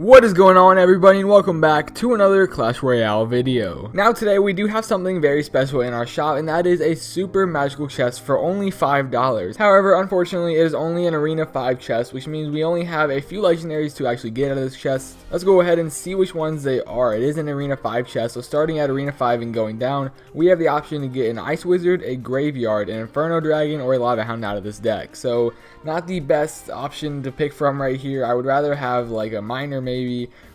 What is going on, everybody, and welcome back to another Clash Royale video. Now today we do have something very special in our shop, and that is a super magical chest for only $5. However, unfortunately it is only an Arena 5 chest, which means we only have a few legendaries to actually get out of this chest. Let's go ahead and see which ones they are. It is an Arena 5 chest, so starting at Arena 5 and going down, we have the option to get an Ice Wizard, a Graveyard, an Inferno Dragon, or a Lava Hound out of this deck. So not the best option to pick from right here. I would rather have like a Miner maybe,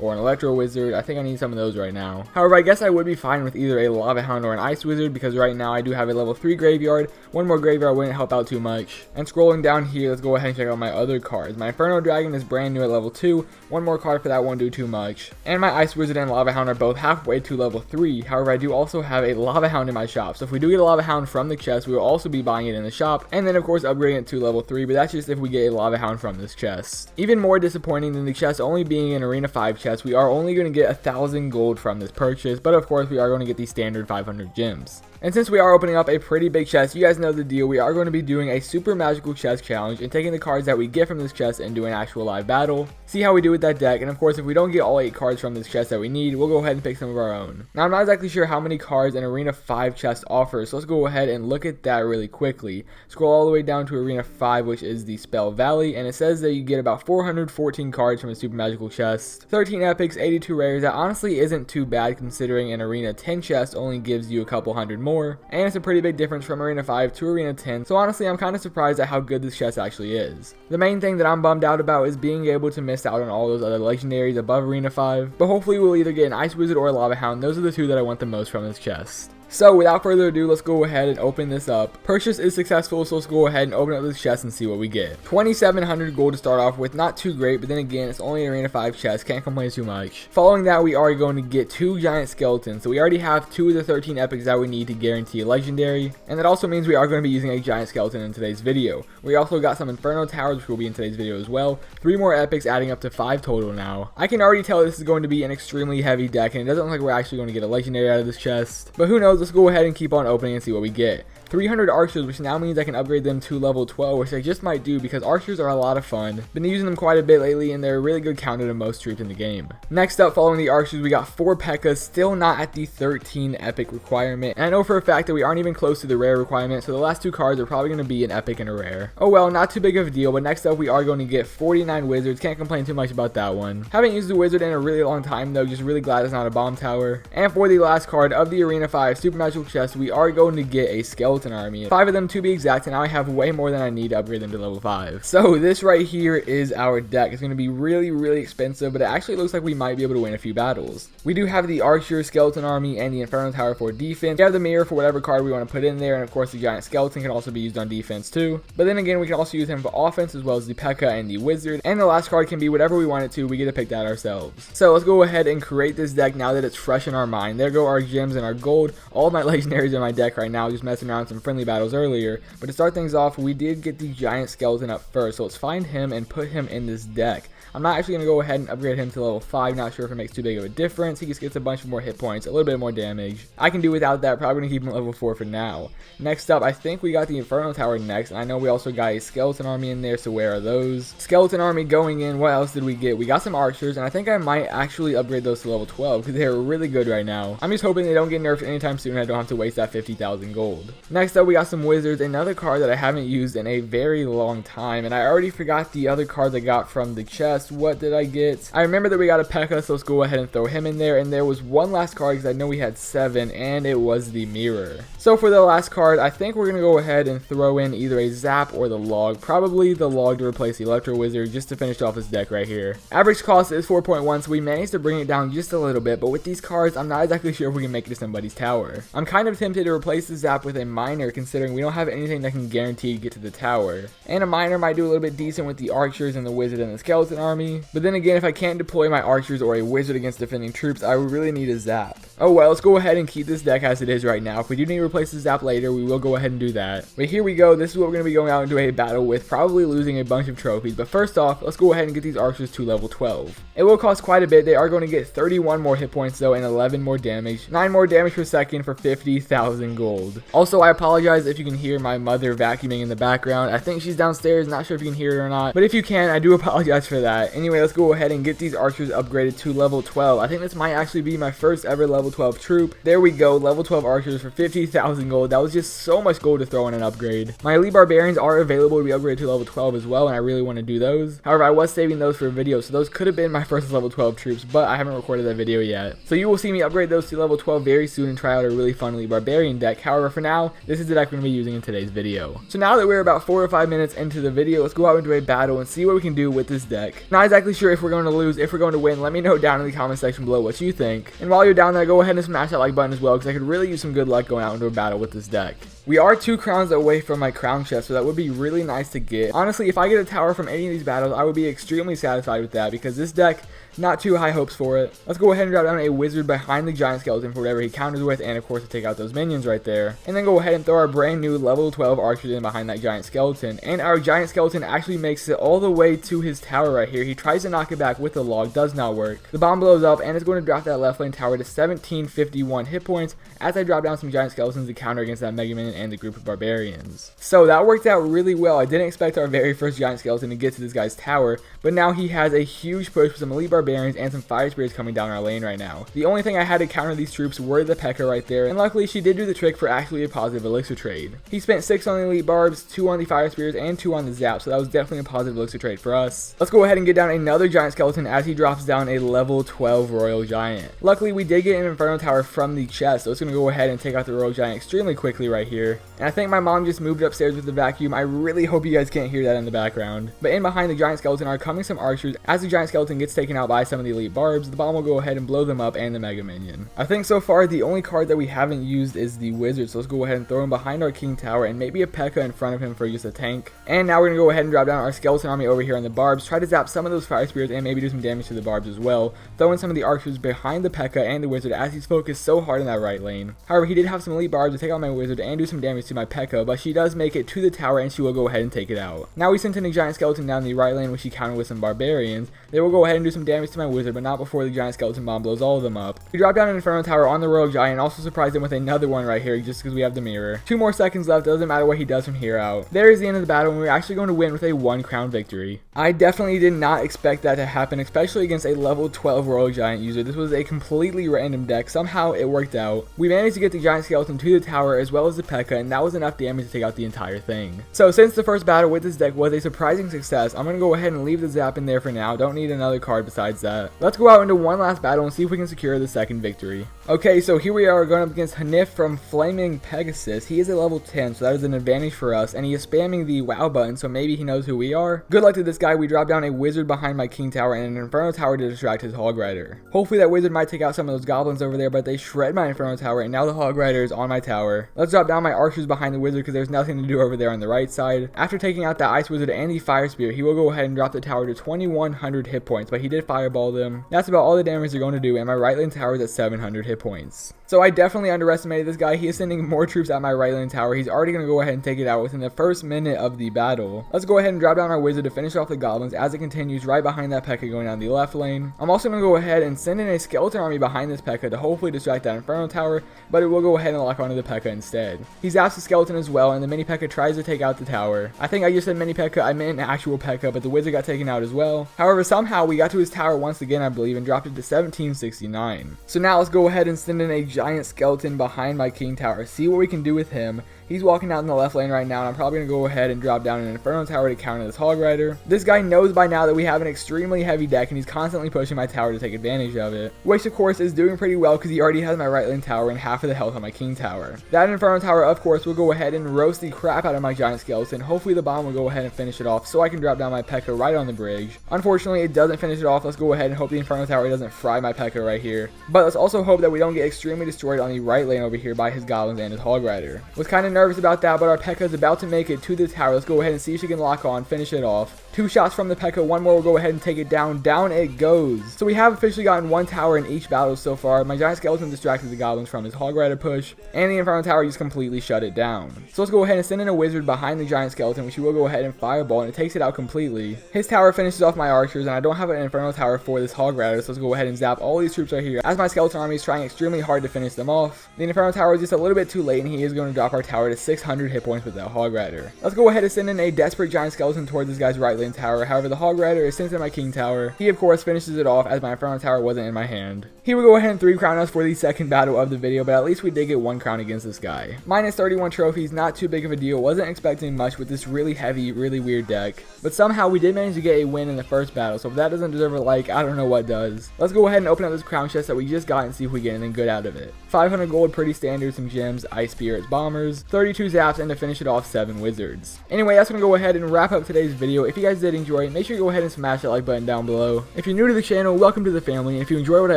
or an Electro Wizard. I think I need some of those right now. However, I guess I would be fine with either a Lava Hound or an Ice Wizard, because right now I do have a level 3 Graveyard. One more Graveyard wouldn't help out too much. And scrolling down here, let's go ahead and check out my other cards. My Inferno Dragon is brand new at level 2. One more card for that won't do too much. And my Ice Wizard and Lava Hound are both halfway to level 3. However, I do also have a Lava Hound in my shop. So if we do get a Lava Hound from the chest, we will also be buying it in the shop. And then of course upgrading it to level 3, but that's just if we get a Lava Hound from this chest. Even more disappointing than the chest only being an Arena 5 chest, we are only going to get 1,000 gold from this purchase, but of course we are going to get the standard 500 gems. And since we are opening up a pretty big chest, you guys know the deal. We are going to be doing a super magical chest challenge and taking the cards that we get from this chest and doing an actual live battle. See how we do with that deck, and of course if we don't get all 8 cards from this chest that we need, we'll go ahead and pick some of our own. Now I'm not exactly sure how many cards an Arena 5 chest offers, so let's go ahead and look at that really quickly. Scroll all the way down to Arena 5, which is the Spell Valley, and it says that you get about 414 cards from a super magical chest, 13 epics, 82 rares. That honestly isn't too bad considering an Arena 10 chest only gives you a couple hundred more, and it's a pretty big difference from Arena 5 to Arena 10, so honestly I'm kind of surprised at how good this chest actually is. The main thing that I'm bummed out about is being able to miss out on all those other legendaries above Arena 5, but hopefully we'll either get an Ice Wizard or a Lava Hound. Those are the two that I want the most from this chest. So without further ado, let's go ahead and open this up. Purchase is successful, so let's go ahead and open up this chest and see what we get. 2,700 gold to start off with, not too great, but then again, it's only an Arena 5 chest, can't complain too much. Following that, we are going to get 2 giant skeletons, so we already have 2 of the 13 epics that we need to guarantee a legendary, and that also means we are going to be using a giant skeleton in today's video. We also got some Inferno Towers, which will be in today's video as well. 3 more epics, adding up to 5 total now. I can already tell this is going to be an extremely heavy deck, and it doesn't look like we're actually going to get a legendary out of this chest, but who knows. Let's go ahead and keep on opening and see what we get. 300 archers, which now means I can upgrade them to level 12, which I just might do because archers are a lot of fun. Been using them quite a bit lately, and they're a really good counter to most troops in the game. Next up, following the archers, we got 4 P.E.K.K.A.s, still not at the 13 epic requirement. And I know for a fact that we aren't even close to the rare requirement, so the last 2 cards are probably going to be an epic and a rare. Oh well, not too big of a deal, but next up we are going to get 49 wizards. Can't complain too much about that one. Haven't used the wizard in a really long time though, just really glad it's not a bomb tower. And for the last card of the Arena 5 super magical chest, we are going to get a skeleton army. 5 of them to be exact, and now I have way more than I need to upgrade them to level 5. So this right here is our deck. It's going to be really expensive, but it actually looks like we might be able to win a few battles. We do have the archer, skeleton army, and the Inferno Tower for defense. We have the mirror for whatever card we want to put in there, and of course the giant skeleton can also be used on defense too. But then again, we can also use him for offense as well as the P.E.K.K.A. and the wizard, and the last card can be whatever we want it to. We get to pick that ourselves. So let's go ahead and create this deck now that it's fresh in our mind. There go our gems and our gold. All of my legendaries in my deck right now, just messing around some friendly battles earlier. But to start things off, we did get the giant skeleton up first, so let's find him and put him in this deck. I'm not actually going to go ahead and upgrade him to level 5, not sure if it makes too big of a difference. He just gets a bunch more hit points, a little bit more damage. I can do without that, probably going to keep him level 4 for now. Next up, I think we got the Inferno Tower next, and I know we also got a skeleton army in there, so where are those? Skeleton army going in. What else did we get? We got some archers, and I think I might actually upgrade those to level 12, because they're really good right now. I'm just hoping they don't get nerfed anytime soon and I don't have to waste that 50,000 gold. Next up, we got some wizards, another card that I haven't used in a very long time, and I already forgot the other cards I got from the chest. What did I get? I remember that we got a P.E.K.K.A., so let's go ahead and throw him in there, and there was one last card because I know we had 7, and it was the mirror. So for the last card, I think we're going to go ahead and throw in either a zap or the log, probably the log to replace the Electro Wizard just to finish off this deck right here. Average cost is 4.1, so we managed to bring it down just a little bit, but with these cards, I'm not exactly sure if we can make it to somebody's tower. I'm kind of tempted to replace the zap with a miner considering we don't have anything that can guarantee to get to the tower, and a miner might do a little bit decent with the archers and the wizard and the skeleton army, but then again, if I can't deploy my archers or a wizard against defending troops, I would really need a zap. Oh well, let's go ahead and keep this deck as it is right now. If we do need to replace the zap later, we will go ahead and do that. But here we go. This is what we're going to be going out into a battle with, probably losing a bunch of trophies. But first off, let's go ahead and get these archers to level 12. It will cost quite a bit. They are going to get 31 more hit points though and 11 more damage. 9 more damage per second for 50,000 gold. Also, I apologize if you can hear my mother vacuuming in the background. I think she's downstairs. Not sure if you can hear it or not. But if you can, I do apologize for that. Anyway, let's go ahead and get these archers upgraded to level 12. I think this might actually be my first ever level 12 troop. There we go. Level 12 archers for 50,000 gold. That was just so much gold to throw in an upgrade. My elite barbarians are available to be upgraded to level 12 as well, and I really want to do those. However, I was saving those for a video, so those could have been my first level 12 troops, but I haven't recorded that video yet. So you will see me upgrade those to level 12 very soon and try out a really fun elite barbarian deck. However, for now, this is the deck we're going to be using in today's video. So now that we're about 4 or 5 minutes into the video, let's go out into a battle and see what we can do with this deck. Not exactly sure if we're going to lose, if we're going to win. Let me know down in the comment section below what you think. And while you're down there, go ahead and smash that like button as well, because I could really use some good luck going out into a battle with this deck. We are 2 crowns away from my crown chest, so that would be really nice to get. Honestly, if I get a tower from any of these battles, I would be extremely satisfied with that, because this deck, not too high hopes for it. Let's go ahead and drop down a wizard behind the giant skeleton for whatever he counters with, and of course to take out those minions right there. And then go ahead and throw our brand new level 12 archers in behind that giant skeleton. And our giant skeleton actually makes it all the way to his tower right here. He tries to knock it back with the log, does not work. The bomb blows up, and it's going to drop that left lane tower to 1751 hit points as I drop down some giant skeletons to counter against that mega minion and the group of barbarians. So that worked out really well. I didn't expect our very first giant skeleton to get to this guy's tower, but now he has a huge push with some elite barbarians and some fire spirits coming down our lane right now. The only thing I had to counter these troops were the P.E.K.K.A. right there, and luckily she did do the trick for actually a positive elixir trade. He spent 6 on the elite barbs, 2 on the fire spirits, and 2 on the zap, so that was definitely a positive elixir trade for us. Let's go ahead and get down another giant skeleton as he drops down a level 12 royal giant. Luckily we did get an inferno tower from the chest, so it's going to go ahead and take out the royal giant extremely quickly right here. And I think my mom just moved upstairs with the vacuum. I really hope you guys can't hear that in the background. But in behind the giant skeleton are coming some archers. As the giant skeleton gets taken out by some of the elite barbs, the bomb will go ahead and blow them up and the mega minion. I think so far the only card that we haven't used is the wizard, so let's go ahead and throw him behind our king tower and maybe a P.E.K.K.A. in front of him for just a tank. And now we're going to go ahead and drop down our skeleton army over here on the barbs, try to zap some of those fire spirits and maybe do some damage to the barbs as well, throwing some of the archers behind the P.E.K.K.A. and the wizard as he's focused so hard in that right lane. However, he did have some elite barbs to take out my wizard and do some damage to my P.E.K.K.A., but she does make it to the tower and she will go ahead and take it out. Now we sent in a giant skeleton down the right lane, which she countered with some barbarians. They will go ahead and do some damage to my wizard, but not before the giant skeleton bomb blows all of them up. We drop down an inferno tower on the royal giant, also surprised him with another one right here just because we have the mirror. 2 more seconds left, doesn't matter what he does from here out. There is the end of the battle, and we're actually going to win with a 1 crown victory. I definitely did not expect that to happen, especially against a level 12 royal giant user. This was a completely random deck. Somehow it worked out. We managed to get the giant skeleton to the tower as well as the P.E.K.K.A., and that was enough damage to take out the entire thing. So since the first battle with this deck was a surprising success, I'm going to go ahead and leave the zap in there for now. Don't need another card besides that. Let's go out into one last battle and see if we can secure the second victory. Okay, so here we are going up against Hanif from Flaming Pegasus. He is a level 10, so that is an advantage for us, and he is spamming the WoW button, so maybe he knows who we are. Good luck to this guy. We drop down a wizard behind my king tower and an inferno tower to distract his hog rider. Hopefully that wizard might take out some of those goblins over there, but they shred my inferno tower, and now the hog rider is on my tower. Let's drop down my archers behind the wizard because there's nothing to do over there on the right side. After taking out the ice wizard and the fire spirit, he will go ahead and drop the tower to 2100 hit points, but he did fireball them. That's about all the damage they're going to do, and my right lane tower is at 700 hit points. So I definitely underestimated this guy. He is sending more troops at my right lane tower. He's already going to go ahead and take it out within the first minute of the battle. Let's go ahead and drop down our wizard to finish off the goblins as it continues right behind that P.E.K.K.A. going down the left lane. I'm also going to go ahead and send in a skeleton army behind this P.E.K.K.A. to hopefully distract that inferno tower, but it will go ahead and lock onto the P.E.K.K.A. instead. He's asked the skeleton as well, and the mini P.E.K.K.A. tries to take out the tower. I think I just said mini P.E.K.K.A. I meant an actual P.E.K.K.A., but the wizard got taken out as well. However, somehow we got to his tower once again, I believe, and dropped it to 1769. So now let's go ahead and send in a giant skeleton behind my king tower, see what we can do with him. He's walking out in the left lane right now, and I'm probably going to go ahead and drop down an inferno tower to counter this hog rider. This guy knows by now that we have an extremely heavy deck, and he's constantly pushing my tower to take advantage of it, which of course is doing pretty well because he already has my right lane tower and half of the health on my king tower. That inferno tower of course will go ahead and roast the crap out of my giant skeleton. Hopefully the bomb will go ahead and finish it off so I can drop down my P.E.K.K.A. right on the bridge. Unfortunately it doesn't finish it off. Let's go ahead and hope the inferno tower doesn't fry my P.E.K.K.A. right here, but let's also hope that we don't get extremely destroyed on the right lane over here by his goblins and his hog rider. Was kind of nervous about that, but our P.E.K.K.A. is about to make it to the tower. Let's go ahead and see if she can lock on, finish it off. 2 shots from the P.E.K.K.A. 1 more will go ahead and take it down. Down it goes. So we have officially gotten 1 tower in each battle so far. My giant skeleton distracted the goblins from his hog rider push, and the Inferno Tower just completely shut it down. So let's go ahead and send in a wizard behind the giant skeleton, which he will go ahead and fireball, and it takes it out completely. His tower finishes off my archers, and I don't have an Inferno Tower for this hog rider, so let's go ahead and zap all these troops right here as my skeleton army is trying extremely hard to finish them off. The Inferno Tower is just a little bit too late, and he is going to drop our tower to 600 hit points with that hog rider. Let's go ahead and send in a desperate giant skeleton towards this guy's right lane tower. However, the hog rider is sent to my king tower. He of course finishes it off as my Inferno Tower wasn't in my hand. He will go ahead and 3 crown us for the second battle of the video, but at least we did get 1 crown against this guy. Minus 31 trophies, not too big of a deal. Wasn't expecting much with this really heavy, really weird deck, but somehow we did manage to get a win in the first battle, so if that doesn't deserve a like, I don't know what does. Let's go ahead and open up this crown chest that we just got and see if we get anything good out of it. 500 gold, pretty standard, some gems, ice spirits, bombers, 32 zaps, and to finish it off, 7 wizards. Anyway, that's gonna go ahead and wrap up today's video. If you guys did enjoy it, make sure you go ahead and smash that like button down below. If you're new to the channel, welcome to the family, and if you enjoy what I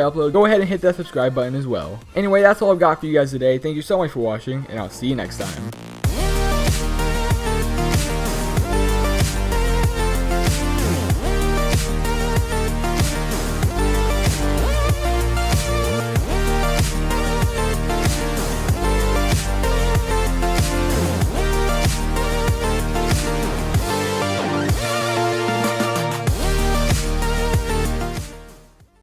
upload, go ahead and hit that subscribe button as well. Anyway, that's all I've got for you guys today. Thank you so much for watching, and I'll see you next time.